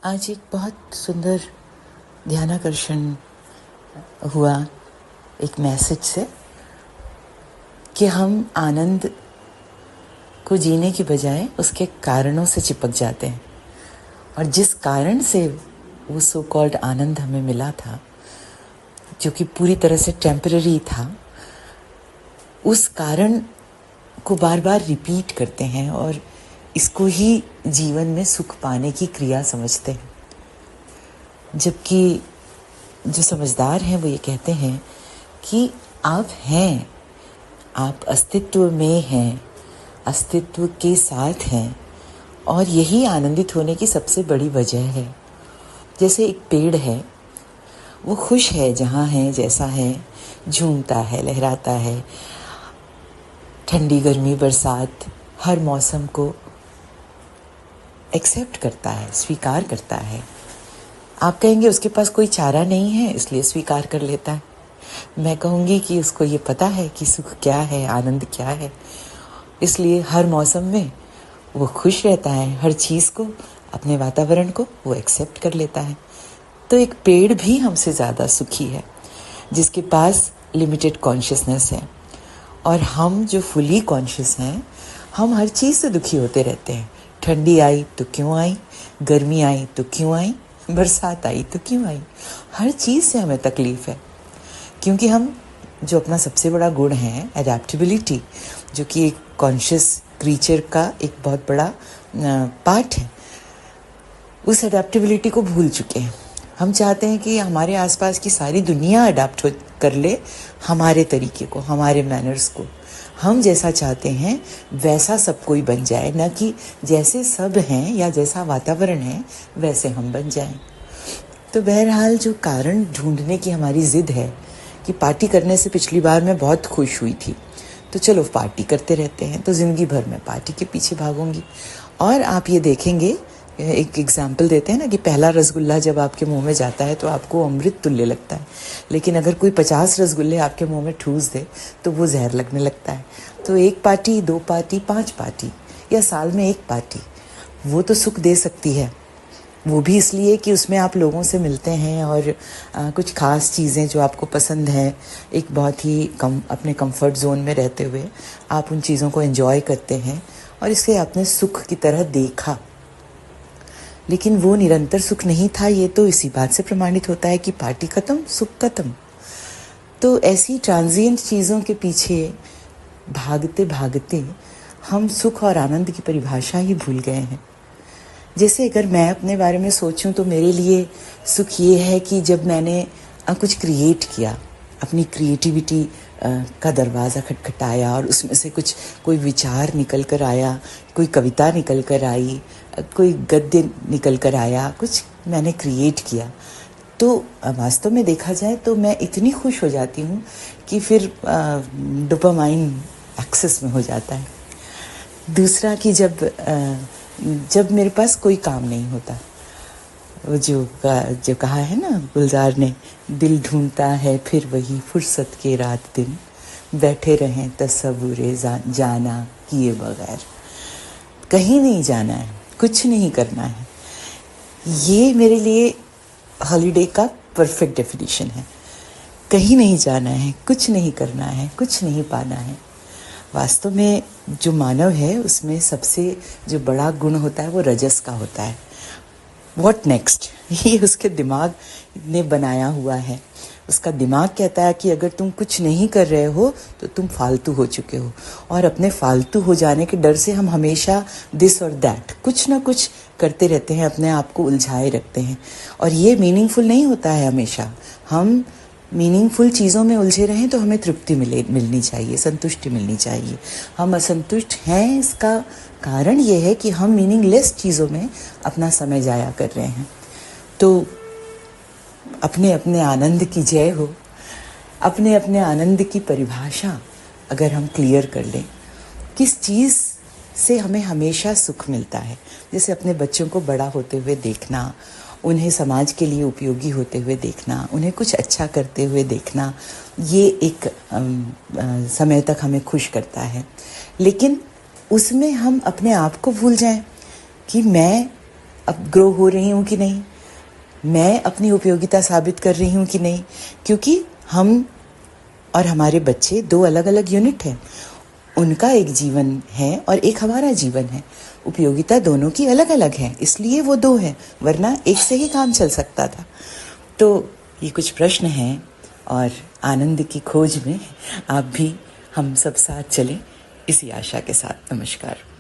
आज एक बहुत सुंदर ध्यानाकर्षण हुआ एक मैसेज से कि हम आनंद को जीने की बजाय उसके कारणों से चिपक जाते हैं, और जिस कारण से वो सो कॉल्ड आनंद हमें मिला था, जो कि पूरी तरह से टेम्पररी था, उस कारण को बार बार रिपीट करते हैं और इसको ही जीवन में सुख पाने की क्रिया समझते हैं। जबकि जो समझदार हैं वो ये कहते हैं कि आप हैं, आप अस्तित्व में हैं, अस्तित्व के साथ हैं, और यही आनंदित होने की सबसे बड़ी वजह है। जैसे एक पेड़ है, वो खुश है जहाँ है, जैसा है, झूमता है, लहराता है, ठंडी गर्मी बरसात हर मौसम को एक्सेप्ट करता है, स्वीकार करता है। आप कहेंगे उसके पास कोई चारा नहीं है इसलिए स्वीकार कर लेता है। मैं कहूँगी कि उसको ये पता है कि सुख क्या है, आनंद क्या है, इसलिए हर मौसम में वो खुश रहता है, हर चीज़ को, अपने वातावरण को वो एक्सेप्ट कर लेता है। तो एक पेड़ भी हमसे ज़्यादा सुखी है, जिसके पास लिमिटेड कॉन्शियसनेस है, और हम जो फुली कॉन्शियस हैं, हम हर चीज़ से दुखी होते रहते हैं। ठंडी आई तो क्यों आई, गर्मी आई तो क्यों आई, बरसात आई तो क्यों आई, हर चीज़ से हमें तकलीफ़ है। क्योंकि हम जो अपना सबसे बड़ा गुण है एडेप्टेबिलिटी, जो कि एक कॉन्शियस क्रीचर का एक बहुत बड़ा पार्ट है, उस एडेप्टेबिलिटी को भूल चुके हैं। हम चाहते हैं कि हमारे आसपास की सारी दुनिया अडाप्ट कर ले हमारे तरीके को, हमारे मैनर्स को। हम जैसा चाहते हैं वैसा सब कोई बन जाए, न कि जैसे सब हैं या जैसा वातावरण है वैसे हम बन जाएं। तो बहरहाल जो कारण ढूंढने की हमारी ज़िद है कि पार्टी करने से पिछली बार मैं बहुत खुश हुई थी, तो चलो पार्टी करते रहते हैं, तो ज़िंदगी भर मैं पार्टी के पीछे भागूंगी। और आप ये देखेंगे, एक एग्जाम्पल देते हैं ना कि पहला रसगुल्ला जब आपके मुंह में जाता है तो आपको अमृत तुल्य लगता है, लेकिन अगर कोई 50 रसगुल्ले आपके मुंह में ठूस दे तो वो जहर लगने लगता है। तो एक पार्टी, 2 पार्टी, 5 पार्टी या साल में एक पार्टी, वो तो सुख दे सकती है। वो भी इसलिए कि उसमें आप लोगों से मिलते हैं और कुछ ख़ास चीज़ें जो आपको पसंद हैं, एक बहुत ही अपने कंफर्ट जोन में रहते हुए आप उन चीज़ों को एंजॉय करते हैं और इसे आपने सुख की तरह देखा। लेकिन वो निरंतर सुख नहीं था। ये तो इसी बात से प्रमाणित होता है कि पार्टी ख़त्म, सुख ख़त्म। तो ऐसी ट्रांजिएंट चीज़ों के पीछे भागते भागते हम सुख और आनंद की परिभाषा ही भूल गए हैं। जैसे अगर मैं अपने बारे में सोचूं तो मेरे लिए सुख ये है कि जब मैंने कुछ क्रिएट किया, अपनी क्रिएटिविटी का दरवाज़ा खटखटाया और उसमें से कोई विचार निकल कर आया, कोई कविता निकल कर आई, कोई गद्य निकल कर आया, कुछ मैंने क्रिएट किया, तो वास्तव में देखा जाए तो मैं इतनी खुश हो जाती हूँ कि फिर डोपामाइन एक्सेस में हो जाता है। दूसरा कि जब मेरे पास कोई काम नहीं होता, वो जो कहा है ना गुलजार ने, दिल ढूंढता है फिर वही फुर्सत के रात दिन, बैठे रहें तसव्वुरे जाना किए बगैर। कहीं नहीं जाना है, कुछ नहीं करना है। ये मेरे लिए हॉलीडे का परफेक्ट डेफिनेशन है। कहीं नहीं जाना है, कुछ नहीं करना है, कुछ नहीं पाना है। वास्तव में जो मानव है उसमें सबसे जो बड़ा गुण होता है वो रजस का होता है। व्हाट नेक्स्ट, ये उसके दिमाग ने बनाया हुआ है। उसका दिमाग कहता है कि अगर तुम कुछ नहीं कर रहे हो तो तुम फालतू हो चुके हो, और अपने फालतू हो जाने के डर से हम हमेशा दिस और दैट कुछ ना कुछ करते रहते हैं, अपने आप को उलझाए रखते हैं, और ये मीनिंगफुल नहीं होता है। हमेशा हम मीनिंगफुल चीज़ों में उलझे रहें तो हमें तृप्ति मिलनी चाहिए, संतुष्टि मिलनी चाहिए। हम असंतुष्ट हैं, इसका कारण ये है कि हम मीनिंगलेस चीज़ों में अपना समय जाया कर रहे हैं। तो अपने अपने आनंद की जय हो। अपने अपने आनंद की परिभाषा अगर हम क्लियर कर लें, किस चीज़ से हमें हमेशा सुख मिलता है। जैसे अपने बच्चों को बड़ा होते हुए देखना, उन्हें समाज के लिए उपयोगी होते हुए देखना, उन्हें कुछ अच्छा करते हुए देखना, ये एक समय तक हमें खुश करता है। लेकिन उसमें हम अपने आप को भूल जाएं कि मैं अब ग्रो हो रही हूँ कि नहीं, मैं अपनी उपयोगिता साबित कर रही हूँ कि नहीं, क्योंकि हम और हमारे बच्चे दो अलग अलग यूनिट हैं। उनका एक जीवन है और एक हमारा जीवन है। उपयोगिता दोनों की अलग अलग है, इसलिए वो दो है, वरना एक से ही काम चल सकता था। तो ये कुछ प्रश्न हैं और आनंद की खोज में आप भी हम सब साथ चलें, इसी आशा के साथ। नमस्कार।